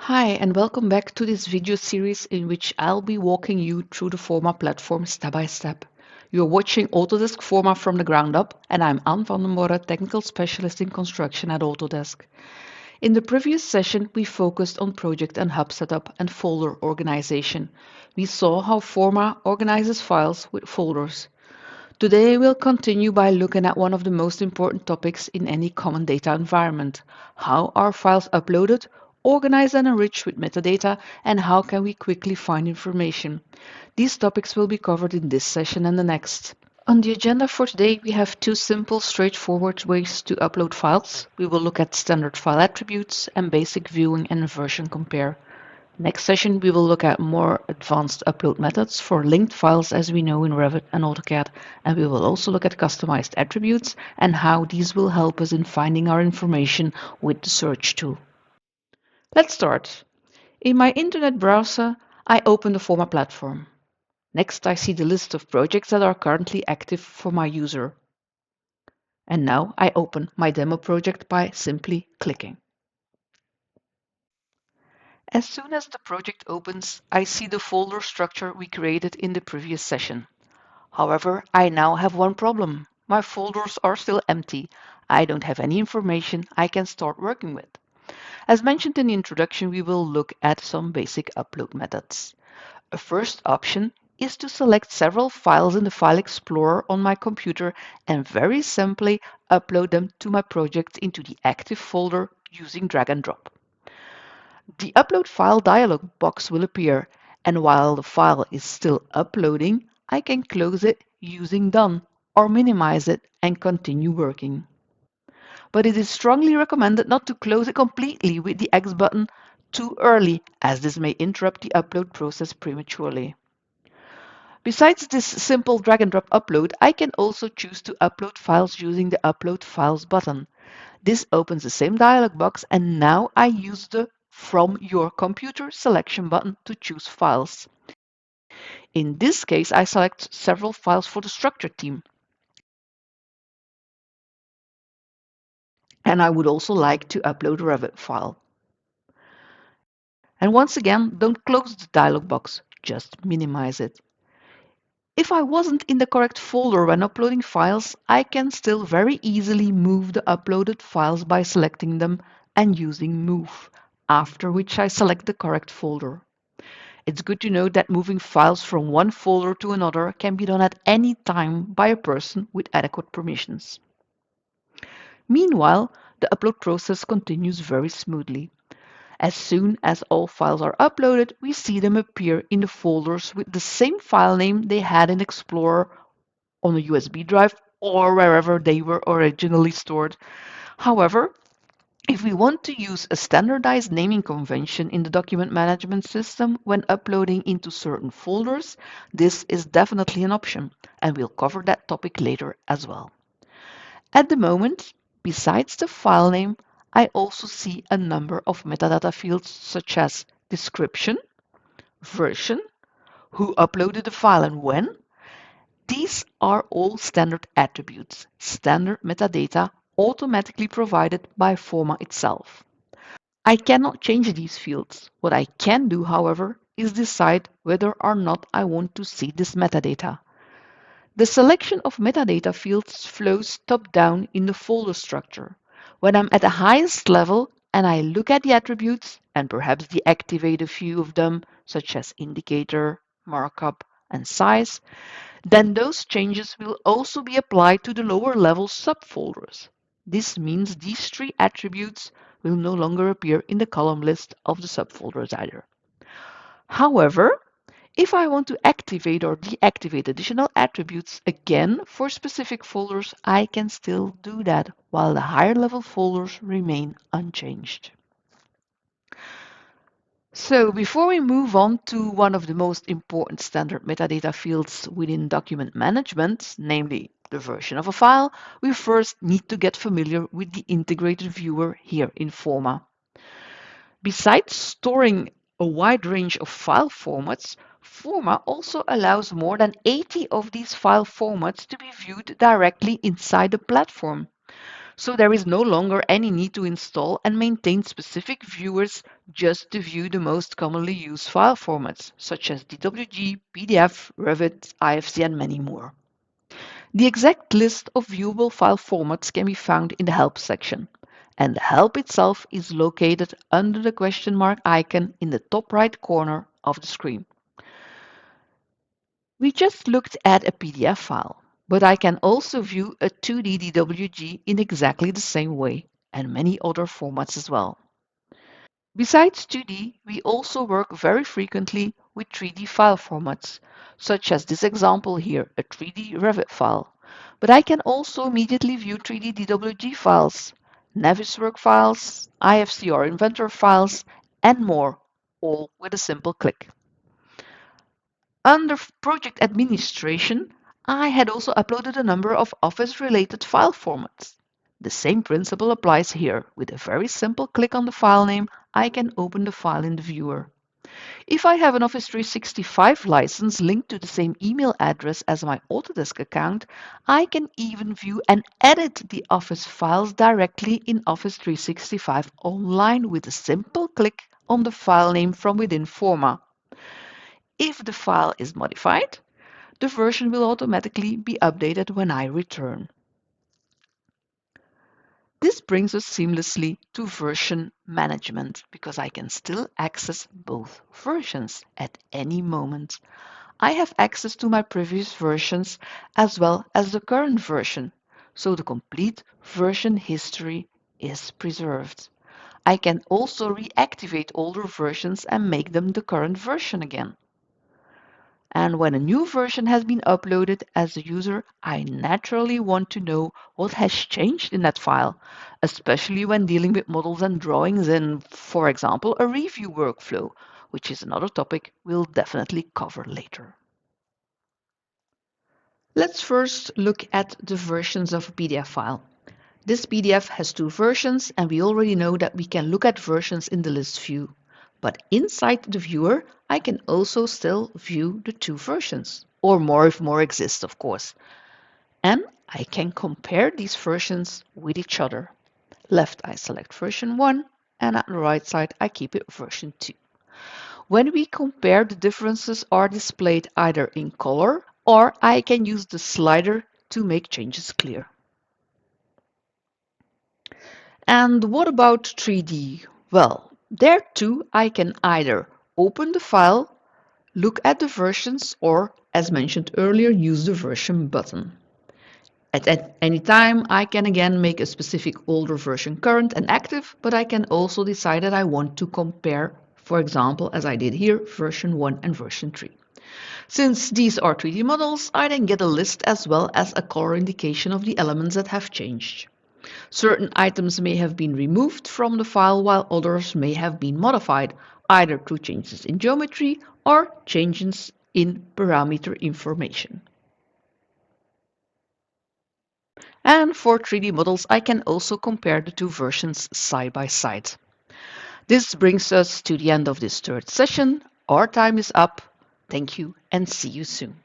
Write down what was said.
Hi, and welcome back to this video series in which I'll be walking you through the Forma platform step by step. You're watching Autodesk Forma from the ground up, and I'm Anne van den Borre, Technical Specialist in Construction at Autodesk. In the previous session, we focused on project and hub setup and folder organization. We saw how Forma organizes files with folders. Today, we'll continue by looking at one of the most important topics in any common data environment. How are files uploaded, organized and enriched with metadata, and how can we quickly find information? These topics will be covered in this session and the next. On the agenda for today, we have two simple, straightforward ways to upload files. We will look at standard file attributes and basic viewing and version compare. Next session, we will look at more advanced upload methods for linked files as we know in Revit and AutoCAD, and we will also look at customized attributes and how these will help us in finding our information with the search tool. Let's start. In my internet browser, I open the Forma platform. Next, I see the list of projects that are currently active for my user. And now I open my demo project by simply clicking. As soon as the project opens, I see the folder structure we created in the previous session. However, I now have one problem. My folders are still empty. I don't have any information I can start working with. As mentioned in the introduction, we will look at some basic upload methods. A first option is to select several files in the File Explorer on my computer and very simply upload them to my project into the active folder using drag and drop. The Upload File dialog box will appear, and while the file is still uploading, I can close it using Done or minimize it and continue working. But it is strongly recommended not to close it completely with the X button too early, as this may interrupt the upload process prematurely. Besides this simple drag and drop upload, I can also choose to upload files using the Upload Files button. This opens the same dialog box, and now I use the From Your Computer selection button to choose files. In this case, I select several files for the structure team. And I would also like to upload a Revit file. And once again, don't close the dialog box, just minimize it. If I wasn't in the correct folder when uploading files, I can still very easily move the uploaded files by selecting them and using Move, after which I select the correct folder. It's good to know that moving files from one folder to another can be done at any time by a person with adequate permissions. Meanwhile, the upload process continues very smoothly. As soon as all files are uploaded, we see them appear in the folders with the same file name they had in Explorer on a USB drive or wherever they were originally stored. However, if we want to use a standardized naming convention in the document management system when uploading into certain folders, this is definitely an option, and we'll cover that topic later as well. At the moment, besides the file name, I also see a number of metadata fields such as description, version, who uploaded the file and when. These are all standard attributes, standard metadata automatically provided by Forma itself. I cannot change these fields. What I can do, however, is decide whether or not I want to see this metadata. The selection of metadata fields flows top-down in the folder structure. When I'm at the highest level and I look at the attributes and perhaps deactivate a few of them, such as indicator, markup, and size, then those changes will also be applied to the lower level subfolders. This means these three attributes will no longer appear in the column list of the subfolders either. However, if I want to activate or deactivate additional attributes again for specific folders, I can still do that while the higher level folders remain unchanged. So before we move on to one of the most important standard metadata fields within document management, namely the version of a file, we first need to get familiar with the integrated viewer here in Forma. Besides storing a wide range of file formats, Forma also allows more than 80 of these file formats to be viewed directly inside the platform. So there is no longer any need to install and maintain specific viewers just to view the most commonly used file formats, such as DWG, PDF, Revit, IFC, and many more. The exact list of viewable file formats can be found in the Help section, and the Help itself is located under the question mark icon in the top right corner of the screen. We just looked at a PDF file, but I can also view a 2D DWG in exactly the same way, and many other formats as well. Besides 2D, we also work very frequently with 3D file formats, such as this example here, a 3D Revit file. But I can also immediately view 3D DWG files, Naviswork files, IFC or Inventor files, and more, all with a simple click. Under project administration, I had also uploaded a number of Office-related file formats. The same principle applies here. With a very simple click on the file name, I can open the file in the viewer. If I have an Office 365 license linked to the same email address as my Autodesk account, I can even view and edit the Office files directly in Office 365 online with a simple click on the file name from within Forma. If the file is modified, the version will automatically be updated when I return. This brings us seamlessly to version management because I can still access both versions at any moment. I have access to my previous versions as well as the current version, so the complete version history is preserved. I can also reactivate older versions and make them the current version again. And when a new version has been uploaded as a user, I naturally want to know what has changed in that file, especially when dealing with models and drawings in, for example, a review workflow, which is another topic we'll definitely cover later. Let's first look at the versions of a PDF file. This PDF has two versions, and we already know that we can look at versions in the list view. But inside the viewer, I can also still view the two versions, or more if more exists, of course. And I can compare these versions with each other. Left, I select version 1, and at the right side, I keep it version 2. When we compare, the differences are displayed either in color, or I can use the slider to make changes clear. And what about 3D? Well, there too I can either open the file, look at the versions, or, as mentioned earlier, use the version button. At any time, I can again make a specific older version current and active, but I can also decide that I want to compare, for example, as I did here, version 1 and version 3. Since these are 3D models, I then get a list as well as a color indication of the elements that have changed. Certain items may have been removed from the file while others may have been modified, either through changes in geometry or changes in parameter information. And for 3D models, I can also compare the two versions side by side. This brings us to the end of this third session. Our time is up. Thank you and see you soon.